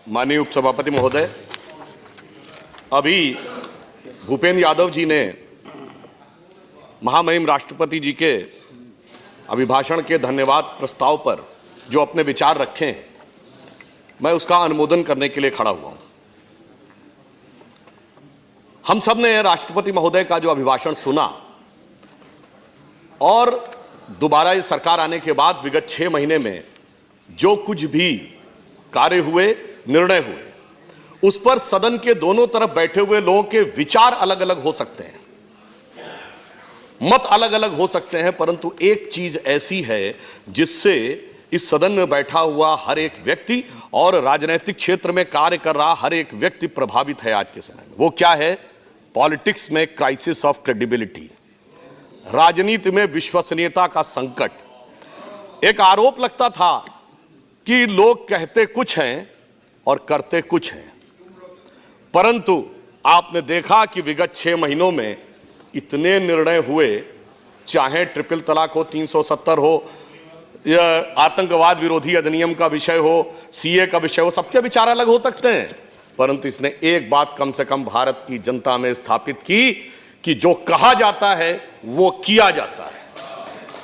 माननीय उपसभापति महोदय, अभी भूपेंद्र यादव जी ने महामहिम राष्ट्रपति जी के अभिभाषण के धन्यवाद प्रस्ताव पर जो अपने विचार रखे हैं, मैं उसका अनुमोदन करने के लिए खड़ा हुआ हूं। हम सब ने राष्ट्रपति महोदय का जो अभिभाषण सुना और दोबारा इस सरकार आने के बाद विगत 6 महीने में जो कुछ भी कार्य हुए, निर्णय हुए, उस पर सदन के दोनों तरफ बैठे हुए लोगों के विचार अलग अलग हो सकते हैं, मत अलग अलग हो सकते हैं, परंतु एक चीज ऐसी है जिससे इस सदन में बैठा हुआ हर एक व्यक्ति और राजनीतिक क्षेत्र में कार्य कर रहा हर एक व्यक्ति प्रभावित है आज के समय में। वो क्या है? पॉलिटिक्स में क्राइसिस ऑफ क्रेडिबिलिटी, राजनीति में विश्वसनीयता का संकट। एक आरोप लगता था कि लोग कहते कुछ हैं और करते कुछ हैं, परंतु आपने देखा कि विगत 6 महीनों में इतने निर्णय हुए, चाहे ट्रिपल तलाक हो, 370 हो, या आतंकवाद विरोधी अधिनियम का विषय हो, सीए का विषय हो, सबके विचार अलग हो सकते हैं, परंतु इसने एक बात कम से कम भारत की जनता में स्थापित की कि जो कहा जाता है वो किया जाता है।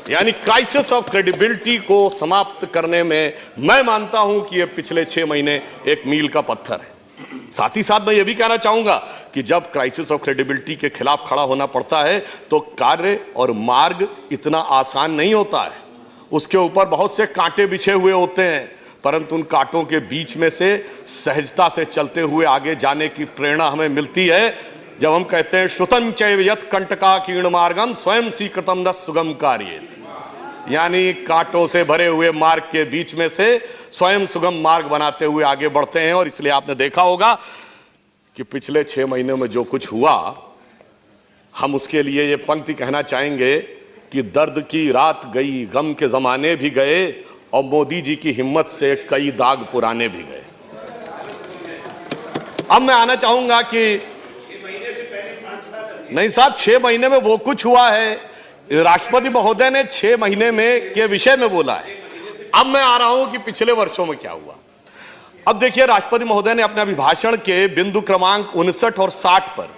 यानी क्राइसिस ऑफ क्रेडिबिलिटी को समाप्त करने में मैं मानता हूं कि ये पिछले 6 महीने एक मील का पत्थर है। साथ ही साथ मैं ये भी कहना चाहूंगा कि जब क्राइसिस ऑफ क्रेडिबिलिटी के खिलाफ खड़ा होना पड़ता है तो कार्य और मार्ग इतना आसान नहीं होता है, उसके ऊपर बहुत से कांटे बिछे हुए होते हैं, परंतु उन कांटों के बीच में से सहजता से चलते हुए आगे जाने की प्रेरणा हमें मिलती है जब हम कहते हैं श्रुतं चैव यत् कंटका कीर्ण मार्गम स्वयं सीकृतम न सुगम कार्येत। यानी कांटों से भरे हुए मार्ग के बीच में से स्वयं सुगम मार्ग बनाते हुए आगे बढ़ते हैं। और इसलिए आपने देखा होगा कि पिछले 6 महीनों में जो कुछ हुआ, हम उसके लिए ये पंक्ति कहना चाहेंगे कि दर्द की रात गई, गम के जमाने भी गए और मोदी जी की हिम्मत से कई दाग पुराने भी गए। अब मैं आना चाहूंगा कि नहीं साहब, 6 महीने में वो कुछ हुआ है, राष्ट्रपति महोदय ने 6 महीने में के विषय में बोला है। अब मैं आ रहा हूं कि पिछले वर्षों में क्या हुआ। अब देखिए, राष्ट्रपति महोदय ने अपने अभिभाषण के बिंदु क्रमांक 59 और 60 पर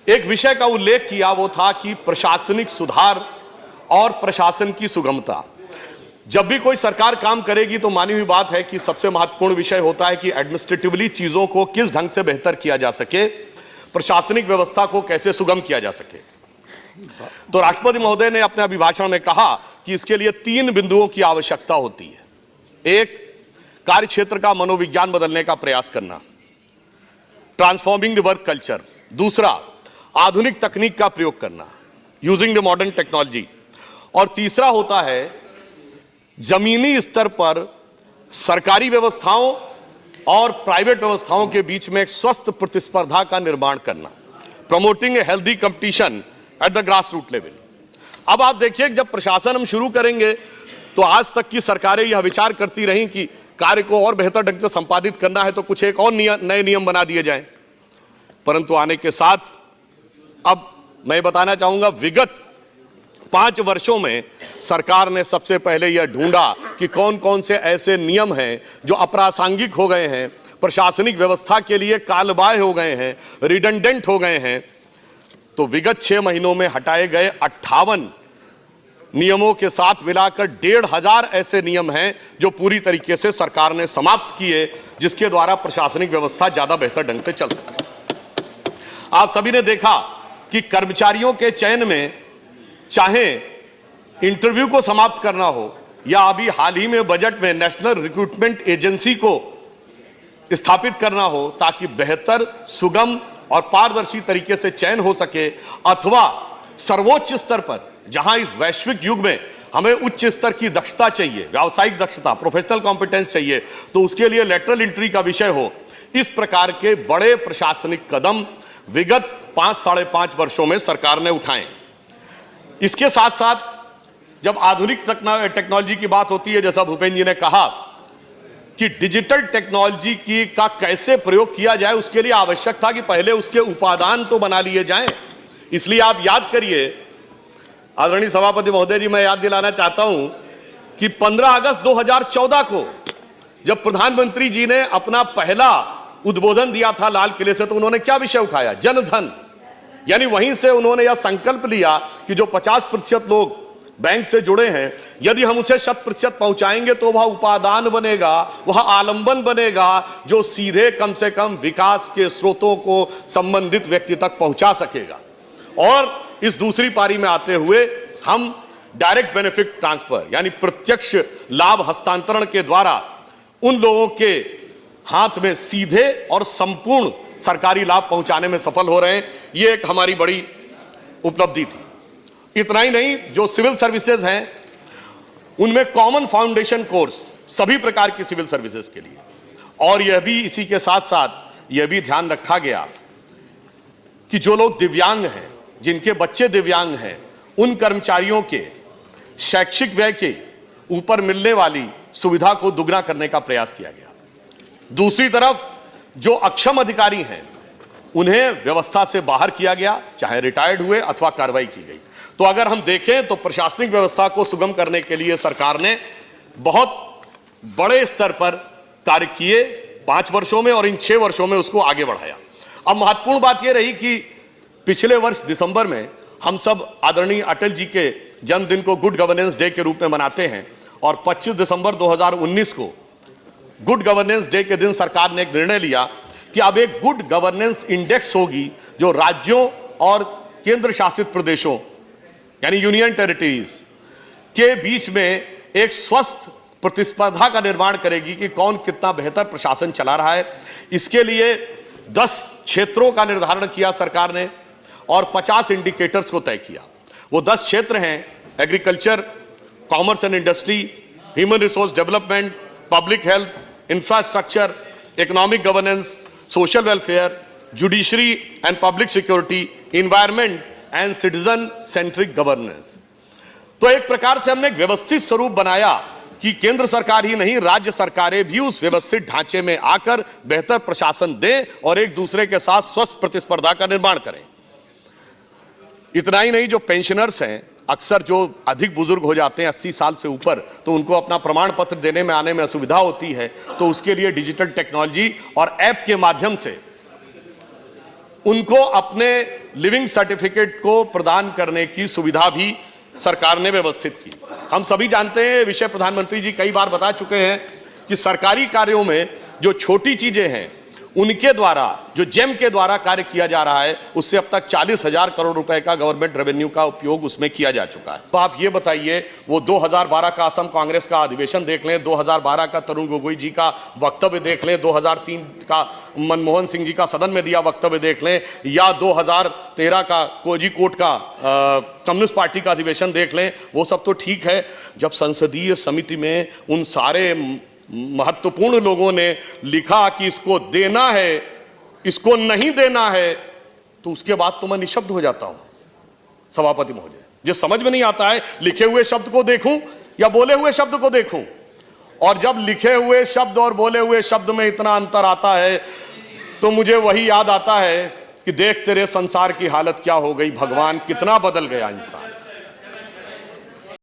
एक विषय का उल्लेख किया, वो था कि प्रशासनिक सुधार और प्रशासन की सुगमता। जब भी कोई सरकार काम करेगी तो मानी हुई बात है कि सबसे महत्वपूर्ण विषय होता है कि एडमिनिस्ट्रेटिवली चीजों को किस ढंग से बेहतर किया जा सके, प्रशासनिक व्यवस्था को कैसे सुगम किया जा सके। तो राष्ट्रपति महोदय ने अपने अभिभाषण में कहा कि इसके लिए 3 बिंदुओं की आवश्यकता होती है। एक, कार्य क्षेत्र का मनोविज्ञान बदलने का प्रयास करना, ट्रांसफॉर्मिंग द वर्क कल्चर। दूसरा, आधुनिक तकनीक का प्रयोग करना, यूजिंग द मॉडर्न टेक्नोलॉजी। और तीसरा होता है जमीनी स्तर पर सरकारी व्यवस्थाओं और प्राइवेट व्यवस्थाओं के बीच में एक स्वस्थ प्रतिस्पर्धा का निर्माण करना, promoting a healthy competition at the grass root level. अब आप देखिए, जब प्रशासन हम शुरू करेंगे तो आज तक की सरकारें यह विचार करती रहीं कि कार्य को और बेहतर ढंग से संपादित करना है तो कुछ एक और नए नियम बना दिए जाएं, परंतु आने के साथ अब मैं बताना चाहूंगा, विगत 5 वर्षों में सरकार ने सबसे पहले यह ढूंढा कि कौन कौन से ऐसे नियम हैं जो अप्रासंगिक हो गए हैं, प्रशासनिक व्यवस्था के लिए कालबाह्य हो गए हैं, रिडंडेंट हो गए हैं। तो विगत 6 महीनों में हटाए गए 58 नियमों के साथ मिलाकर 1,500 ऐसे नियम हैं जो पूरी तरीके से सरकार ने समाप्त किए, जिसके द्वारा प्रशासनिक व्यवस्था ज्यादा बेहतर ढंग से चल सके। आप सभी ने देखा कि कर्मचारियों के चयन में, चाहे इंटरव्यू को समाप्त करना हो या अभी हाल ही में बजट में नेशनल रिक्रूटमेंट एजेंसी को स्थापित करना हो ताकि बेहतर, सुगम और पारदर्शी तरीके से चयन हो सके, अथवा सर्वोच्च स्तर पर जहां इस वैश्विक युग में हमें उच्च स्तर की दक्षता चाहिए, व्यावसायिक दक्षता, प्रोफेशनल कॉम्पिटेंस चाहिए, तो उसके लिए लेटरल एंट्री का विषय हो। इस प्रकार के बड़े प्रशासनिक कदम विगत 5-5.5 वर्षों में सरकार ने उठाए। इसके साथ साथ जब आधुनिक टेक्नोलॉजी की बात होती है, जैसा भूपेंद्र जी ने कहा कि डिजिटल टेक्नोलॉजी का कैसे प्रयोग किया जाए, उसके लिए आवश्यक था कि पहले उसके उपादान तो बना लिए जाएं। इसलिए आप याद करिए, आदरणीय सभापति महोदय जी, मैं याद दिलाना चाहता हूं कि 15 अगस्त 2014 को जब प्रधानमंत्री जी ने अपना पहला उद्बोधन दिया था लाल किले से, तो उन्होंने क्या विषय उठाया? जनधन। यानी वहीं से उन्होंने यह संकल्प लिया कि जो 50% लोग बैंक से जुड़े हैं, यदि हम उसे 100% पहुंचाएंगे तो वह उपादान बनेगा, वह आलंबन बनेगा जो सीधे कम से कम विकास के स्रोतों को संबंधित व्यक्ति तक पहुंचा सकेगा। और इस दूसरी पारी में आते हुए हम डायरेक्ट बेनिफिट ट्रांसफर यानी प्रत्यक्ष लाभ हस्तांतरण के द्वारा उन लोगों के हाथ में सीधे और संपूर्ण सरकारी लाभ पहुंचाने में सफल हो रहे हैं। ये एक हमारी बड़ी उपलब्धि थी। इतना ही नहीं, जो सिविल सर्विसेज हैं उनमें कॉमन फाउंडेशन कोर्स सभी प्रकार की सिविल सर्विसेज के लिए, और यह भी इसी के साथ साथ यह भी ध्यान रखा गया कि जो लोग दिव्यांग हैं, जिनके बच्चे दिव्यांग हैं, उन कर्मचारियों के शैक्षिक व्यय के ऊपर मिलने वाली सुविधा को दुगना करने का प्रयास किया गया। दूसरी तरफ जो अक्षम अधिकारी हैं उन्हें व्यवस्था से बाहर किया गया, चाहे रिटायर्ड हुए अथवा कार्रवाई की गई। तो अगर हम देखें तो प्रशासनिक व्यवस्था को सुगम करने के लिए सरकार ने बहुत बड़े स्तर पर कार्य किए 5 वर्षों में, और इन 6 वर्षों में उसको आगे बढ़ाया। अब महत्वपूर्ण बात यह रही कि पिछले वर्ष दिसंबर में हम सब आदरणीय अटल जी के जन्मदिन को गुड गवर्नेंस डे के रूप में मनाते हैं, और 25 दिसंबर 2019 को गुड गवर्नेंस डे के दिन सरकार ने एक निर्णय लिया कि अब एक गुड गवर्नेंस इंडेक्स होगी जो राज्यों और केंद्र शासित प्रदेशों यानी यूनियन टेरिटरीज के बीच में एक स्वस्थ प्रतिस्पर्धा का निर्माण करेगी कि कौन कितना बेहतर प्रशासन चला रहा है। इसके लिए 10 क्षेत्रों का निर्धारण किया सरकार ने और 50 इंडिकेटर्स को तय किया। वो 10 क्षेत्र हैं: agriculture, commerce and industry, human resource development, public health, infrastructure, economic governance, social welfare, judiciary and public security, environment and citizen centric governance. तो एक प्रकार से हमने एक व्यवस्थित स्वरूप बनाया कि केंद्र सरकार ही नहीं, राज्य सरकारें भी उस व्यवस्थित ढांचे में आकर बेहतर प्रशासन दें और एक दूसरे के साथ स्वस्थ प्रतिस्पर्धा का निर्माण करें। इतना ही नहीं, जो पेंशनर्स हैं, अक्सर जो अधिक बुजुर्ग हो जाते हैं 80 साल से ऊपर, तो उनको अपना प्रमाण पत्र देने में आने में असुविधा होती है, तो उसके लिए डिजिटल टेक्नोलॉजी और ऐप के माध्यम से उनको अपने लिविंग सर्टिफिकेट को प्रदान करने की सुविधा भी सरकार ने व्यवस्थित की। हम सभी जानते हैं, विषय प्रधानमंत्री जी कई बार बता चुके हैं कि सरकारी कार्यों में जो छोटी चीजें हैं उनके द्वारा, जो जेम के द्वारा कार्य किया जा रहा है, उससे अब तक 40,000 करोड़ रुपए का गवर्नमेंट रेवेन्यू का उपयोग उसमें किया जा चुका है। तो आप ये बताइए, वो 2012 का असम कांग्रेस का अधिवेशन देख लें, 2012 का तरुण गोगोई जी का वक्तव्य देख लें, 2003 का मनमोहन सिंह जी का सदन में दिया वक्तव्य देख लें, या 2013 का कोझिकोड का कम्युनिस्ट पार्टी का अधिवेशन देख लें, वो सब तो ठीक है। जब संसदीय समिति में उन सारे महत्वपूर्ण लोगों ने लिखा कि इसको देना है, इसको नहीं देना है, तो उसके बाद तो मैं निशब्द हो जाता हूं सभापति महोदय। जो समझ में नहीं आता है, लिखे हुए शब्द को देखूं या बोले हुए शब्द को देखूं, और जब लिखे हुए शब्द और बोले हुए शब्द में इतना अंतर आता है तो मुझे वही याद आता है कि देख तेरे संसार की हालत क्या हो गई भगवान, कितना बदल गया इंसान।